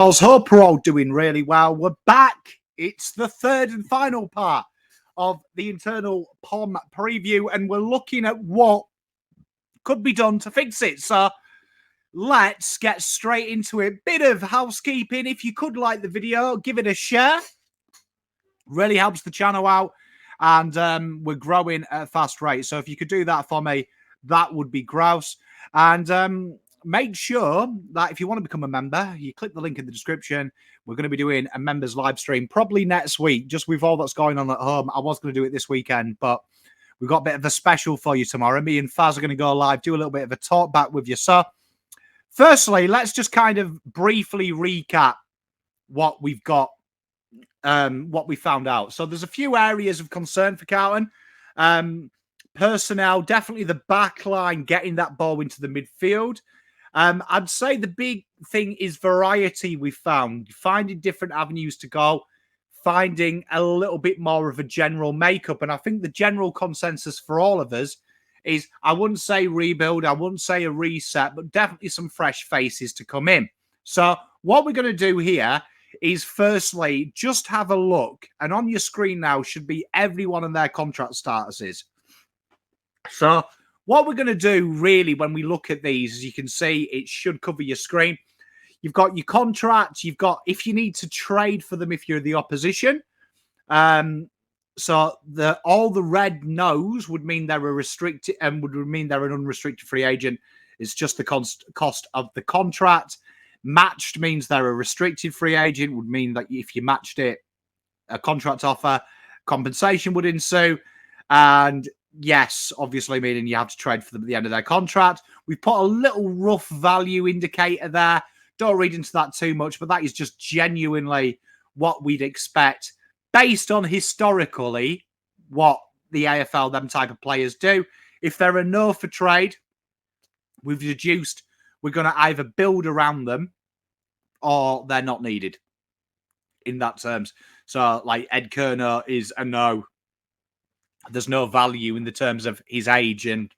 Hope we're all doing really well. We're back. It's the third and final part of the internal POM preview, and we're looking at what could be done to fix it. So let's get straight into it. Bit of housekeeping. If you could like the video, give it a share. Really helps the channel out, and we're growing at a fast rate. So if you could do that for me, that would be grouse. And make sure that if you want to become a member, you click the link in the description. We're going to be doing a members live stream probably next week, just with all that's going on at home. I was going to do it this weekend, but we've got a bit of a special for you tomorrow. Me and Faz are going to go live, do a little bit of a talk back with you. So firstly, let's just kind of briefly recap what we've got, what we found out. So there's a few areas of concern for Carlton. Personnel, definitely the back line, getting that ball into the midfield. I'd say the big thing is variety we found. Finding different avenues to go, finding a little bit more of a general makeup. And I think the general consensus for all of us is, I wouldn't say rebuild, I wouldn't say a reset, but definitely some fresh faces to come in. So what we're going to do here is firstly, just have a look. And on your screen now should be everyone and their contract statuses. So what we're going to do really when we look at these, as you can see, it should cover your screen. You've got your contracts. You've got, if you need to trade for them, if you're the opposition. So all the red no's would mean they're a restricted and would mean they're an unrestricted free agent. It's just the cost of the contract. Matched means they're a restricted free agent, would mean that if you matched it, a contract offer, compensation would ensue. And yes, obviously meaning you have to trade for them at the end of their contract. We've put a little rough value indicator there. Don't read into that too much, but that is just genuinely what we'd expect based on historically what the AFL, them type of players do. If they're a no for trade, we've deduced we're going to either build around them or they're not needed in that terms. So like Ed Kerner is a no. There's no value in the terms of his age and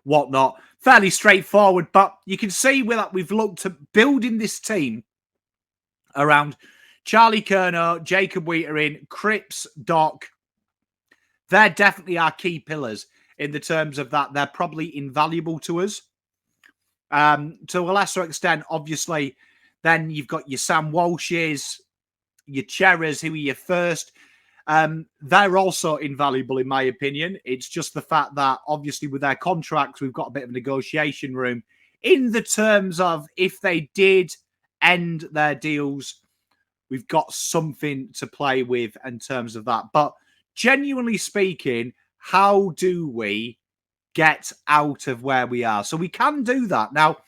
whatnot. Fairly straightforward, but you can see that we've looked at building this team around Charlie Kerner, Jacob Wheaterin, Cripps, Doc. They're definitely our key pillars in the terms of that. They're probably invaluable to us. To a lesser extent, obviously, then you've got your Sam Walshes, your Cherries, who are your first. They're also invaluable, in my opinion. It's just the fact that, obviously, with their contracts, we've got a bit of negotiation room in the terms of if they did end their deals, we've got something to play with in terms of that. But genuinely speaking, how do we get out of where we are? So we can do that. Now,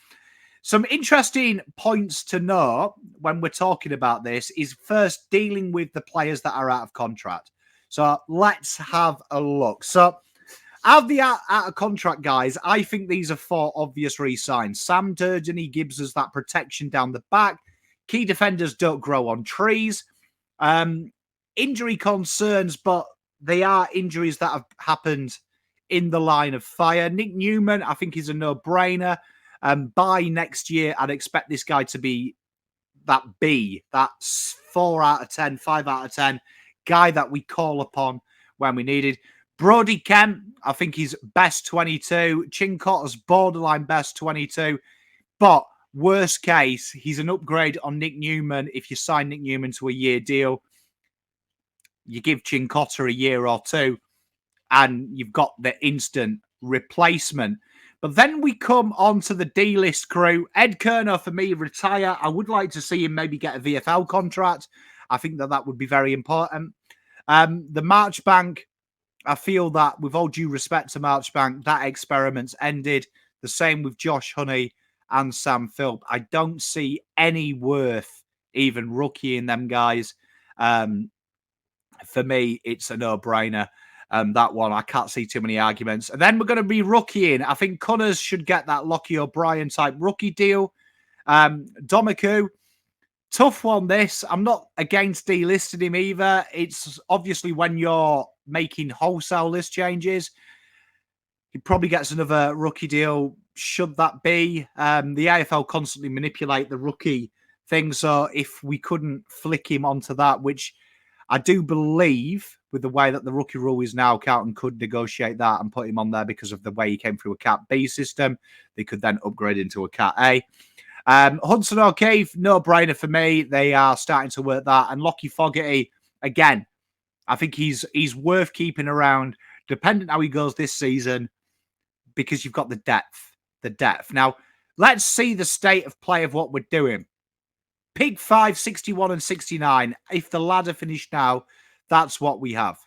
some interesting points to note when we're talking about this is first dealing with the players that are out of contract. So let's have a look. So out of the out of contract guys, I think these are 4 obvious re-signs. Sam Durden gives us that protection down the back. Key defenders don't grow on trees. Injury concerns, but they are injuries that have happened in the line of fire. Nick Newman, I think, is a no-brainer. By next year, I'd expect this guy to be that B, that 4 out of 10, 5 out of 10 guy that we call upon when we needed. Brodie Kemp, I think he's best 22. Chinkotter's borderline best 22. But worst case, he's an upgrade on Nick Newman. If you sign Nick Newman to a year deal, you give Chincotter a year or two, and you've got the instant replacement. But then we come on to the D-list crew. Ed Kerner, for me, retire. I would like to see him maybe get a VFL contract. I think that would be very important. The Marchbank, I feel that with all due respect to Marchbank, that experiment's ended. The same with Josh Honey and Sam Philp. I don't see any worth even rookieing them guys. For me, it's a no-brainer. That one, I can't see too many arguments. And then we're going to be rookieing. I think Connors should get that Lockie O'Brien type rookie deal. Domaku, tough one this. I'm not against delisting him either. It's obviously when you're making wholesale list changes, he probably gets another rookie deal. Should that be? The AFL constantly manipulate the rookie thing. So if we couldn't flick him onto that, which I do believe with the way that the rookie rule is now, Carlton could negotiate that and put him on there because of the way he came through a Cat B system. They could then upgrade into a Cat A. Hudson O'Keefe, no-brainer for me. They are starting to work that. And Lockie Fogarty, again, I think he's worth keeping around, depending how he goes this season, because you've got the depth. The depth. Now, let's see the state of play of what we're doing. Pick 5, 61 and 69. If the ladder finished now, that's what we have.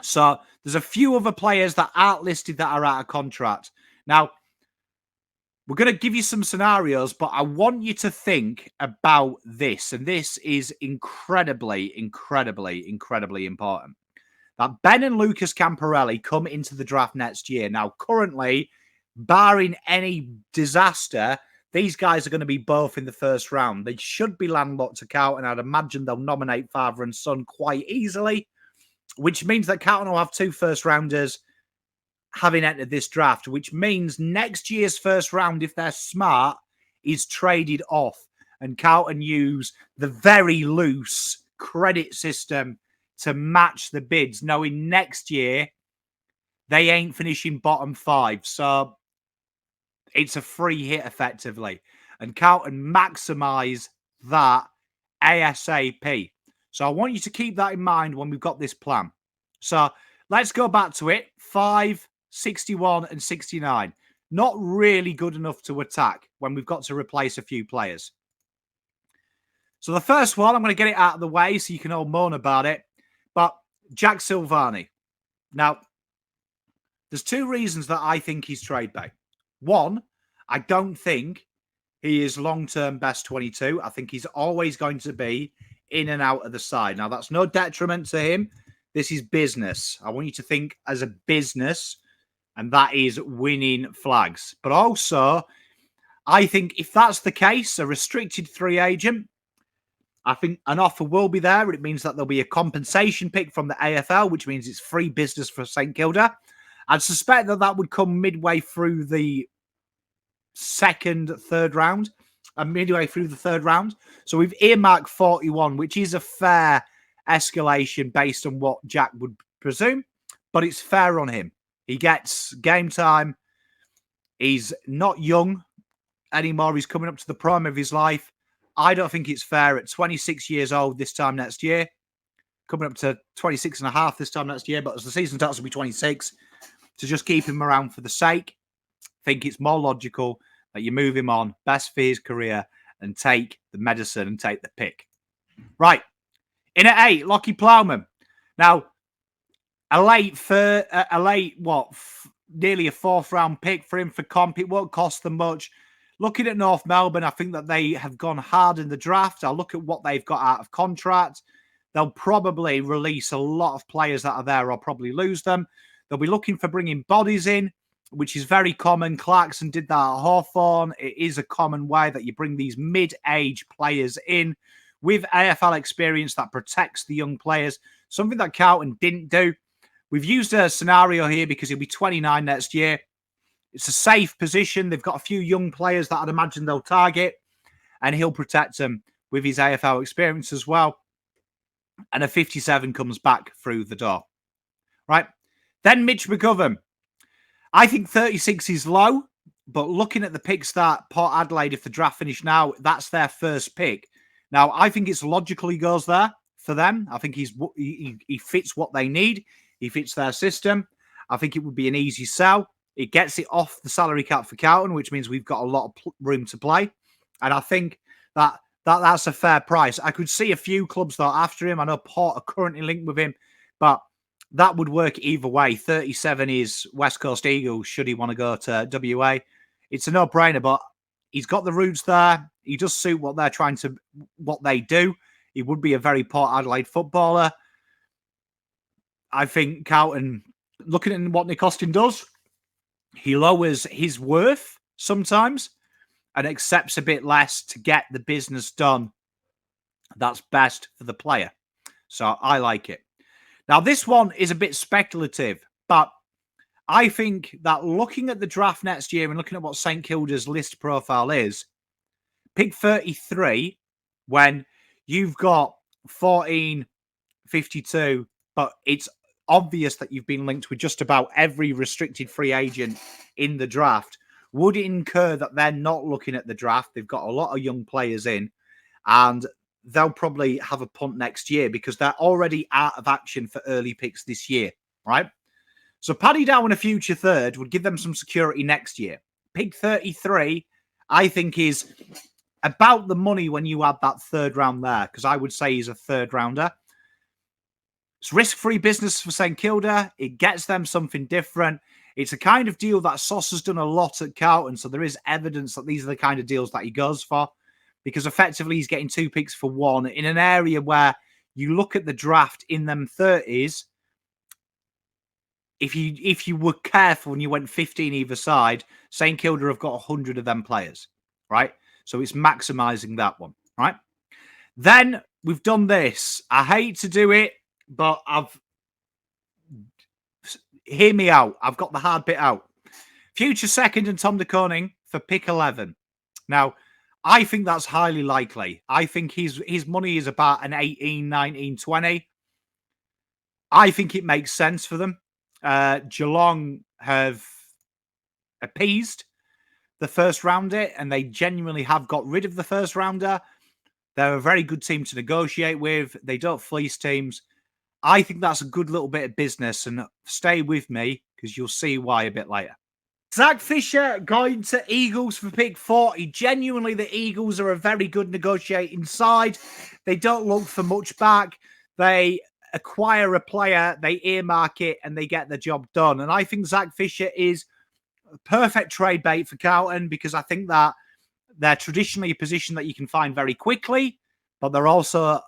So there's a few other players that aren't listed that are out of contract. Now, we're going to give you some scenarios, but I want you to think about this. And this is incredibly important. That Ben and Lucas Camporelli come into the draft next year. Now, currently, barring any disaster, these guys are going to be both in the first round. They should be landlocked to Carlton. I'd imagine they'll nominate father and son quite easily, which means that Carlton will have 2 first-rounders having entered this draft, which means next year's first round, if they're smart, is traded off. And Carlton use the very loose credit system to match the bids, knowing next year they ain't finishing bottom 5. So it's a free hit, effectively. And Carlton maximise that ASAP. So I want you to keep that in mind when we've got this plan. So let's go back to it. 5, 61 and 69. Not really good enough to attack when we've got to replace a few players. So the first one, I'm going to get it out of the way so you can all moan about it. But Jack Silvani. Now, there's 2 reasons that I think he's trade bait. One, I don't think he is long-term best 22. I think he's always going to be in and out of the side. Now, that's no detriment to him. This is business. I want you to think as a business, and that is winning flags. But also, I think if that's the case, a restricted free agent, I think an offer will be there. It means that there'll be a compensation pick from the AFL, which means it's free business for St Kilda. I'd suspect that that would come midway through the third round. Midway through the third round. So we've earmarked 41, which is a fair escalation based on what Jack would presume, but it's fair on him. He gets game time. He's not young anymore. He's coming up to the prime of his life. I don't think it's fair at 26 years old this time next year, coming up to 26 and a half this time next year, but as the season starts to be 26, to just keep him around for the sake. I think it's more logical that you move him on, best for his career, and take the medicine and take the pick. Right. In at 8, Lockie Plowman. Now, nearly a 4th round pick for him for comp. It won't cost them much. Looking at North Melbourne, I think that they have gone hard in the draft. I'll look at what they've got out of contract. They'll probably release a lot of players that are there or probably lose them. They'll be looking for bringing bodies in, which is very common. Clarkson did that at Hawthorn. It is a common way that you bring these mid-age players in with AFL experience that protects the young players, something that Carlton didn't do. We've used a scenario here because he'll be 29 next year. It's a safe position. They've got a few young players that I'd imagine they'll target, and he'll protect them with his AFL experience as well. And a 57 comes back through the door. Right? Then Mitch McGovern. I think 36 is low, but looking at the picks that Port Adelaide, if the draft finished now, that's their first pick. Now, I think it's logical he goes there for them. I think he fits what they need. He fits their system. I think it would be an easy sell. It gets it off the salary cap for Carlton, which means we've got a lot of room to play. And I think that's a fair price. I could see a few clubs that are after him. I know Port are currently linked with him, but that would work either way. 37 is West Coast Eagles, should he want to go to WA. It's a no-brainer, but he's got the roots there. He does suit what they do. He would be a very Port Adelaide footballer. I think Carlton, looking at what Nick Austin does, he lowers his worth sometimes and accepts a bit less to get the business done that's best for the player. So I like it. Now, this one is a bit speculative, but I think that looking at the draft next year and looking at what St Kilda's list profile is, pick 33 when you've got 14.52, but it's obvious that you've been linked with just about every restricted free agent in the draft, would it incur that they're not looking at the draft? They've got a lot of young players in, and they'll probably have a punt next year because they're already out of action for early picks this year, right? So Paddy Dow and a future third would give them some security next year. Pick 33, I think, is about the money when you add that third round there, because I would say he's a third rounder. It's risk-free business for St Kilda. It gets them something different. It's a kind of deal that Sauce has done a lot at Carlton, so there is evidence that these are the kind of deals that he goes for, because effectively he's getting 2 picks for 1 in an area where you look at the draft in them 30s. If you were careful and you went 15 either side, St Kilda have got 100 of them players, right? So it's maximising that one, right? Then we've done this. I hate to do it, but hear me out. I've got the hard bit out. Future second and Tom de Koning for pick 11. Now, I think that's highly likely. I think his money is about an 18, 19, 20. I think it makes sense for them. Geelong have appeased the first rounder, and they genuinely have got rid of the first rounder. They're a very good team to negotiate with. They don't fleece teams. I think that's a good little bit of business, and stay with me because you'll see why a bit later. Zach Fisher going to Eagles for pick 40. Genuinely, the Eagles are a very good negotiating side. They don't look for much back. They acquire a player, they earmark it, and they get the job done. And I think Zach Fisher is a perfect trade bait for Carlton because I think that they're traditionally a position that you can find very quickly, but they're also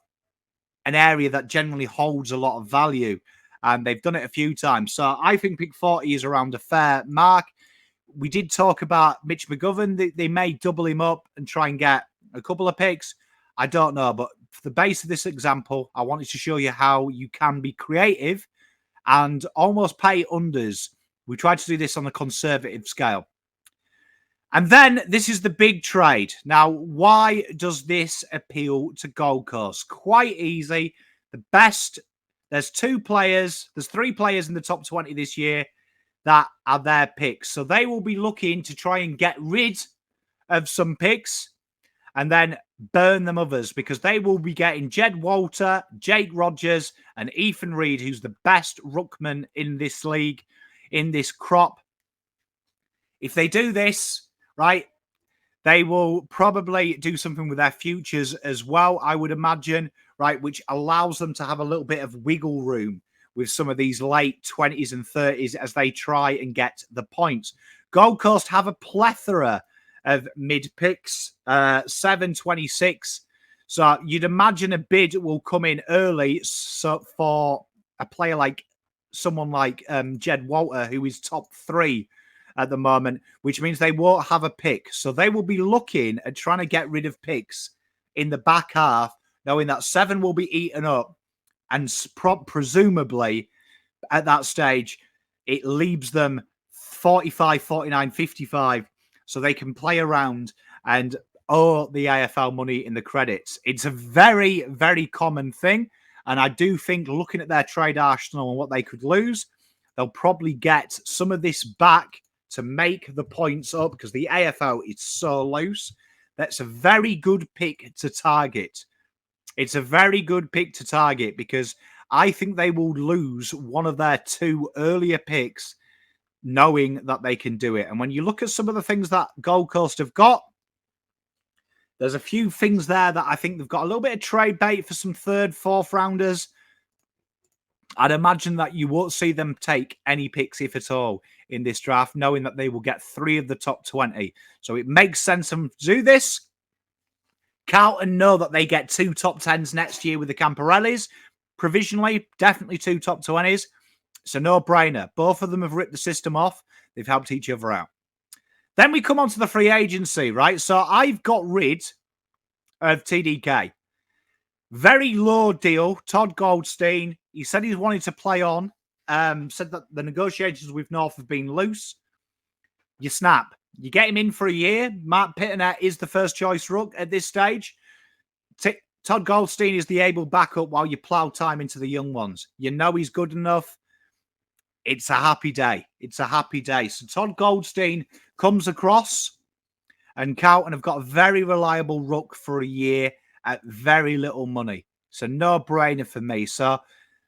an area that generally holds a lot of value. And they've done it a few times. So I think pick 40 is around a fair mark. We did talk about Mitch McGovern. They may double him up and try and get a couple of picks. I don't know, but for the base of this example, I wanted to show you how you can be creative and almost pay unders. We tried to do this on a conservative scale. And then this is the big trade. Now, why does this appeal to Gold Coast? Quite easy. The best, there's 3 players in the top 20 this year that are their picks. So they will be looking to try and get rid of some picks and then burn them others, because they will be getting Jed Walter, Jake Rogers, and Ethan Reid, who's the best ruckman in this league, in this crop. If they do this, right, they will probably do something with their futures as well, I would imagine, right, which allows them to have a little bit of wiggle room with some of these late 20s and 30s as they try and get the points. Gold Coast have a plethora of mid picks, 7.26. So you'd imagine a bid will come in early for a player like someone like Jed Walter, who is top 3 at the moment, which means they won't have a pick. So they will be looking at trying to get rid of picks in the back half, knowing that 7 will be eaten up. And presumably at that stage, it leaves them 45, 49, 55. So they can play around and owe the AFL money in the credits. It's a very, very common thing. And I do think looking at their trade arsenal and what they could lose, they'll probably get some of this back to make the points up, because the AFL is so loose. That's a very good pick to target. It's a very good pick to target because I think they will lose one of their 2 earlier picks knowing that they can do it. And when you look at some of the things that Gold Coast have got, there's a few things there that I think they've got a little bit of trade bait for some 3rd, 4th rounders. I'd imagine that you won't see them take any picks, if at all, in this draft, knowing that they will get 3 of the top 20. So it makes sense for them to do this. Carlton know that they get 2 top 10s next year with the Camparellis. Provisionally, definitely 2 top 20s. It's a no-brainer. Both of them have ripped the system off. They've helped each other out. Then we come on to the free agency, right? So I've got rid of TDK. Very low deal. Todd Goldstein. He said he wanted to play on. Said that the negotiations with North have been loose. You snap. You get him in for a year. McIntyre is the first choice ruck at this stage. Todd Goldstein is the able backup while you plough time into the young ones. You know he's good enough. It's a happy day. It's a happy day. So Todd Goldstein comes across, and Carlton have got a very reliable ruck for a year at very little money. So no-brainer for me. So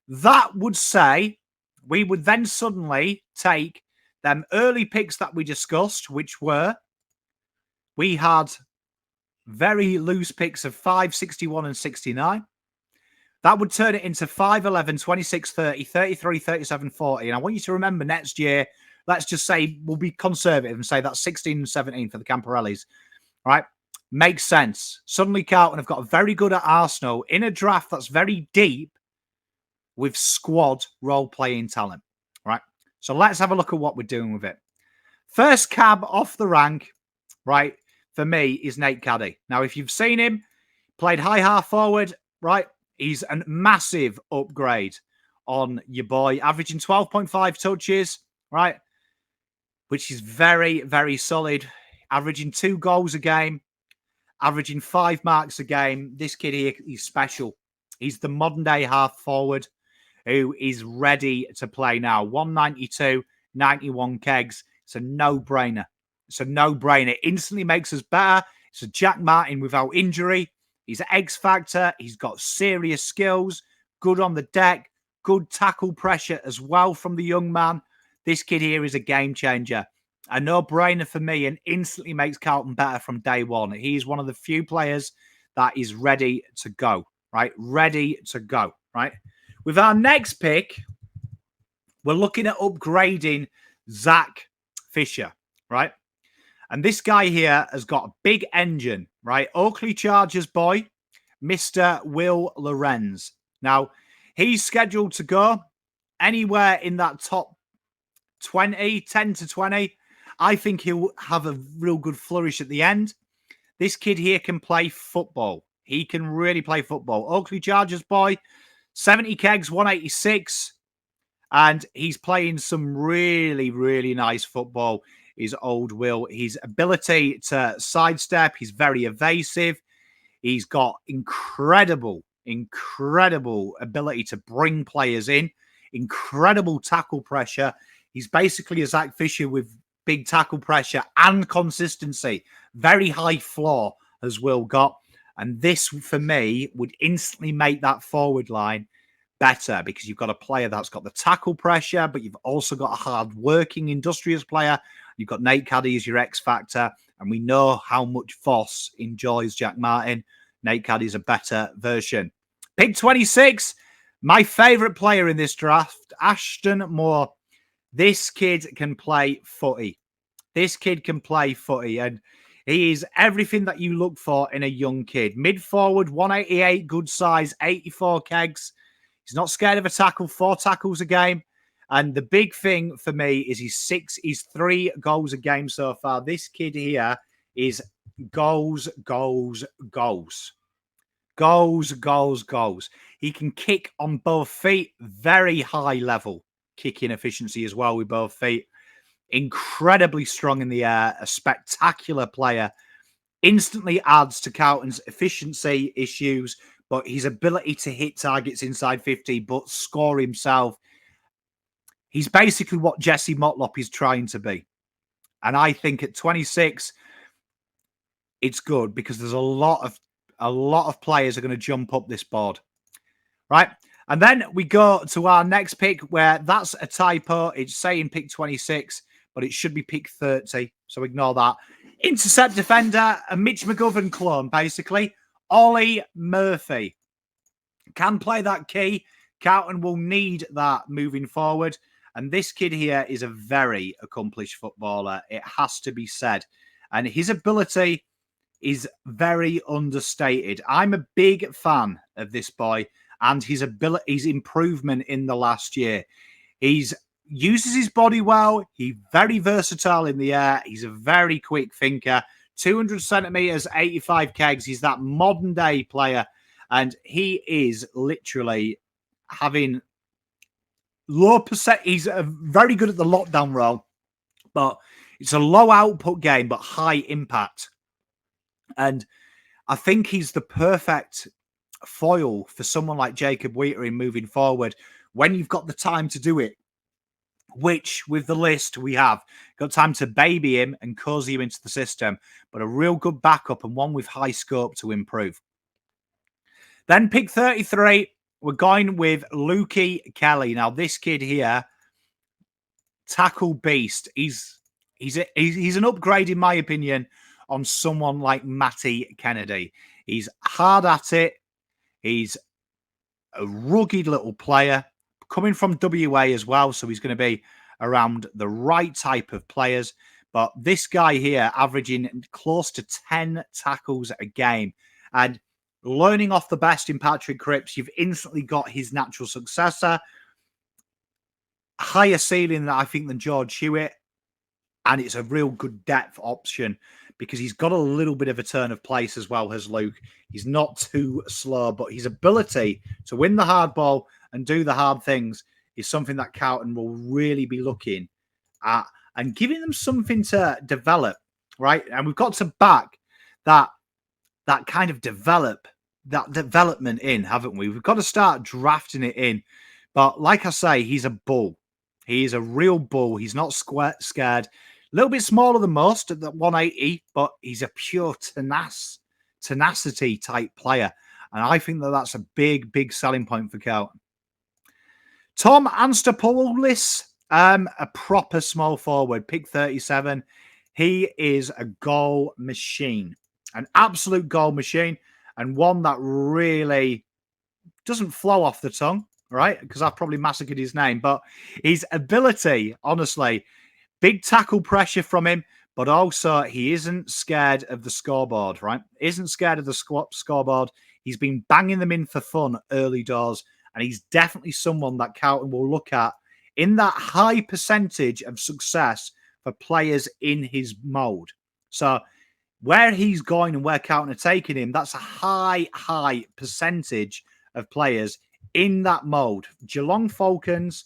that would say we would then suddenly take them early picks that we discussed, which were, we had very loose picks of 5, 61 and 69. That would turn it into 5, 11, 26, 30, 33, 37, 40. And I want you to remember next year, let's just say we'll be conservative and say that's 16 and 17 for the Camporellis. Right? Makes sense. Suddenly Carlton have got very good at Arsenal in a draft that's very deep with squad role-playing talent. Right? So let's have a look at what we're doing with it. First cab off the rank, right, for me is Nate Caddy. Now, if you've seen him, played high half forward, right, he's a massive upgrade on your boy, averaging 12.5 touches, right, which is very, very solid. Averaging 2 goals a game, averaging 5 marks a game. This kid here, he's special. He's the modern-day half forward who is ready to play now. 192, 91 kegs. It's a no-brainer. It's a no-brainer. Instantly makes us better. It's a Jack Martin without injury. He's an X-factor. He's got serious skills. Good on the deck. Good tackle pressure as well from the young man. This kid here is a game changer. A no-brainer for me and instantly makes Carlton better from day one. He's one of the few players that is ready to go, right? Ready to go, right? With our next pick, we're looking at upgrading Zach Fisher, right? And this guy here has got a big engine, right? Oakley Chargers boy, Mr. Will Lorenz. Now, he's scheduled to go anywhere in that top 20, 10 to 20. I think he'll have a real good flourish at the end. This kid here can play football. He can really play football. Oakley Chargers boy, 70 kegs, 186. And he's playing some really, really nice football, is old Will. His ability to sidestep, he's very evasive. He's got incredible ability to bring players in. Incredible tackle pressure. He's basically a Zach Fisher with big tackle pressure and consistency. Very high floor as Will got. And this, for me, would instantly make that forward line better because you've got a player that's got the tackle pressure, but you've also got a hard-working, industrious player. You've got Nate Caddy as your X-factor, and we know how much Voss enjoys Jack Martin. Nate Caddy's a better version. Pick 26, my favourite player in this draft, Ashton Moore. This kid can play footy. This kid can play footy, and he is everything that you look for in a young kid. Mid-forward, 188, good size, 84 kegs. He's not scared of a tackle, 4 tackles a game. And the big thing for me is he's 3 goals a game so far. This kid here is goals. He can kick on both feet, very high level kicking efficiency as well with both feet. Incredibly strong in the air, a spectacular player. Instantly adds to Carlton's efficiency issues, but his ability to hit targets inside 50, but score himself. He's basically what Jesse Motlop is trying to be. And I think at 26, it's good because there's a lot of players are going to jump up this board. Right? And then we go to our next pick where that's a typo. It's saying pick 26, but it should be pick 30. So ignore that. Intercept defender, a Mitch McGovern clone, basically. Ollie Murphy can play that key. Carlton will need that moving forward. And this kid here is a very accomplished footballer. It has to be said. And his ability is very understated. I'm a big fan of this boy and his ability, his improvement in the last year. He's uses his body well. He's very versatile in the air. He's a very quick thinker. 200 centimeters, 85 kegs. He's that modern day player. And he is literally having low percent. He's very good at the lockdown role, but It's a low output game, but high impact. And I think he's the perfect foil for someone like Jacob Whelan moving forward when you've got the time to do it, which with the list we have got time to baby him and cozy him into the system, but a real good backup and one with high scope to improve. Then pick 33, we're going with Lukey Kelly. Now this kid here, tackle beast. He's an upgrade in my opinion on someone like Matty Kennedy. He's hard at it. He's a rugged little player coming from WA as well. So he's going to be around the right type of players. But this guy here averaging close to 10 tackles a game and learning off the best in Patrick Cripps, you've instantly got his natural successor. Higher ceiling, I think, than George Hewitt. And it's a real good depth option because he's got a little bit of a turn of place as well as Luke. He's not too slow, but his ability to win the hard ball and do the hard things is something that Carlton will really be looking at and giving them something to develop, right? And we've got to back that kind of development in, haven't we? We've got to start drafting it in. But like I say, he's a bull. He is a real bull. He's not scared. A little bit smaller than most at the 180, but he's a pure tenacity type player. And I think that that's a big, big selling point for Carlton. Tom Anstopoulos, a proper small forward, pick 37. He is a goal machine, an absolute goal machine, and one that really doesn't flow off the tongue, right? Because I've probably massacred his name, but his ability, honestly, big tackle pressure from him, but also he isn't scared of the scoreboard, right? Isn't scared of the scoreboard. He's been banging them in for fun early doors, and he's definitely someone that Carlton will look at in that high percentage of success for players in his mold. So where he's going and where Carlton are taking him, that's a high percentage of players in that mode. Geelong Falcons,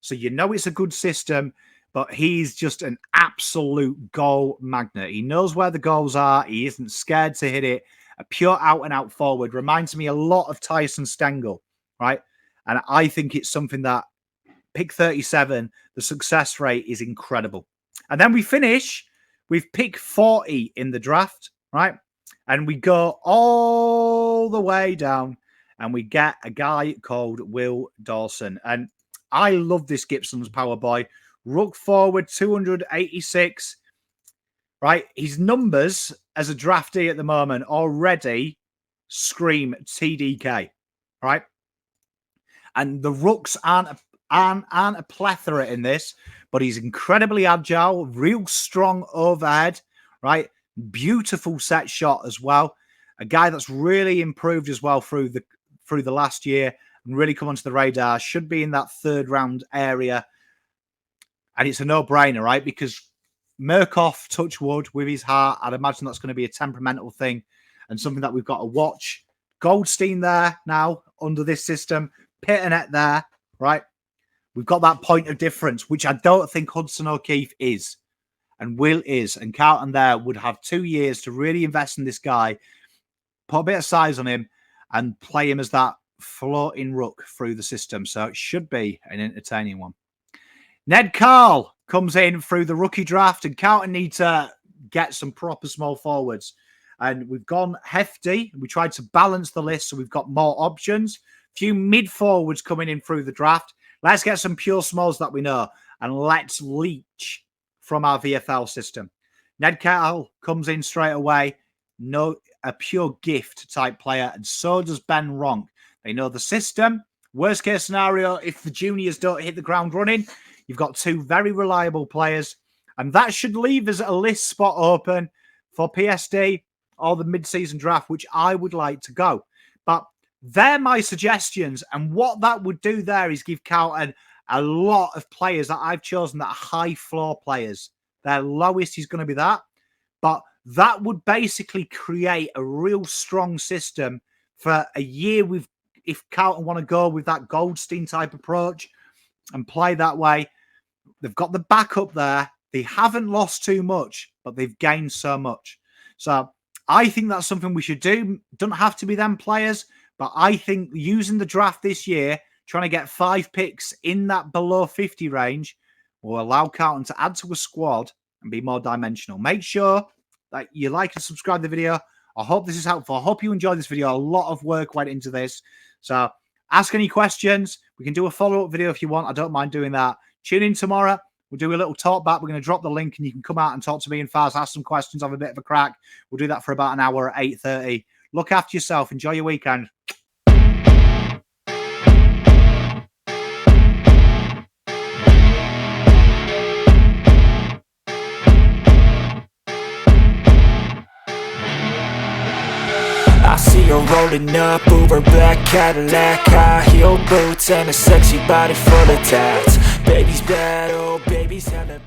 so you know it's a good system, but he's just an absolute goal magnet. He knows where the goals are. He isn't scared to hit it. A pure out-and-out forward. Reminds me a lot of Tyson Stengel, right? And I think it's something that pick 37, the success rate is incredible. And then we finish with pick 40 in the draft, right? And we go all the way down and we get a guy called Will Dawson. And I love this Gibson's power boy. Ruck forward, 286, right? His numbers as a draftee at the moment already scream TDK, right? And the rucks aren't a plethora in this, but he's incredibly agile, real strong overhead, right? Beautiful set shot as well. A guy that's really improved as well through the last year and really come onto the radar. Should be in that third round area. And it's a no-brainer, right? Because Murkoff, touch wood, with his heart, I'd imagine that's going to be a temperamental thing and something that we've got to watch. Goldstein there now under this system. Pitternet there, right? We've got that point of difference, which I don't think Hudson O'Keefe is and Will is. And Carlton there would have 2 years to really invest in this guy, put a bit of size on him and play him as that floating ruck through the system. So it should be an entertaining one. Ned Carl comes in through the rookie draft and Carlton need to get some proper small forwards. And we've gone hefty. We tried to balance the list so we've got more options. Few mid forwards coming in through the draft. Let's get some pure smalls that we know and let's leech from our VFL system. Ned Carl comes in straight away. No, a pure gift type player, and so does Ben Ronk. They know the system. Worst case scenario, if the juniors don't hit the ground running, you've got 2 very reliable players, and that should leave us a list spot open for PSD or the mid-season draft, which I would like to go. But they're my suggestions, and what that would do there is give Carlton a lot of players that I've chosen that are high floor players. Their lowest is going to be that, but that would basically create a real strong system for a year with, if Carlton want to go with that Goldstein type approach and play that way. They've got the backup there They haven't lost too much, but they've gained so much. So I think that's something we should do. Don't have to be them players, but I think using the draft this year, trying to get 5 picks in that below 50 range will allow Carlton to add to a squad and be more dimensional. Make sure that you like and subscribe to the video. I hope this is helpful. I hope you enjoyed this video. A lot of work went into this. So ask any questions. We can do a follow-up video if you want. I don't mind doing that. Tune in tomorrow. We'll do a little talk back. We're going to drop the link and you can come out and talk to me and Faz, ask some questions, have a bit of a crack. We'll do that for about an hour at 8:30. Look after yourself. Enjoy your weekend. I see her rolling up, Uber black Cadillac, high heel boots and a sexy body full of tats. Baby's bad, oh baby's hella